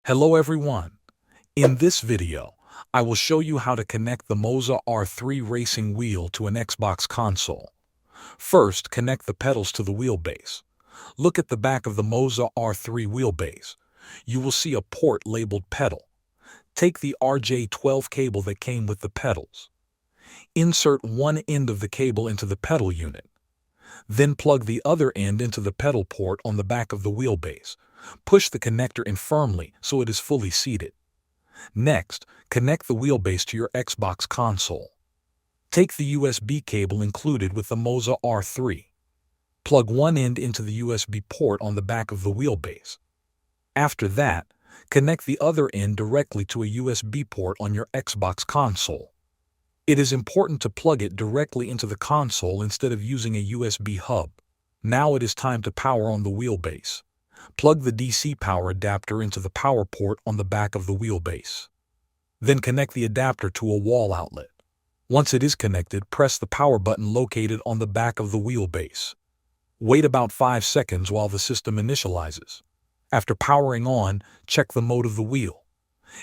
Hello everyone. In this video, I will show you how to connect the Moza R3 racing wheel to an Xbox console. First, connect the pedals to the wheelbase. Look at the back of the Moza R3 wheelbase. You will see a port labeled pedal. Take the RJ12 cable that came with the pedals. Insert one end of the cable into the pedal unit. Then plug the other end into the pedal port on the back of the wheelbase. Push the connector in firmly so it is fully seated. Next, connect the wheelbase to your Xbox console. Take the USB cable included with the Moza R3. Plug one end into the USB port on the back of the wheelbase. After that, connect the other end directly to a USB port on your Xbox console. It is important to plug it directly into the console instead of using a USB hub. Now it is time to power on the wheelbase. Plug the DC power adapter into the power port on the back of the wheelbase. Then connect the adapter to a wall outlet. Once it is connected, press the power button located on the back of the wheelbase. Wait about 5 seconds while the system initializes. After powering on, check the mode of the wheel.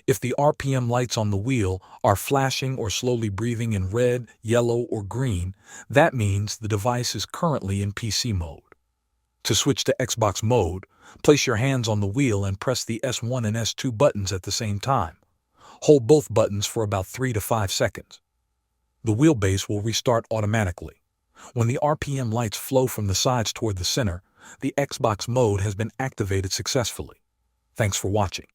If the RPM lights on the wheel are flashing or slowly breathing in red, yellow, or green, that means the device is currently in PC mode. To switch to Xbox mode, place your hands on the wheel and press the S1 and S2 buttons at the same time. Hold both buttons for about 3 to 5 seconds. The wheelbase will restart automatically. When the RPM lights flow from the sides toward the center, the Xbox mode has been activated successfully. Thanks for watching.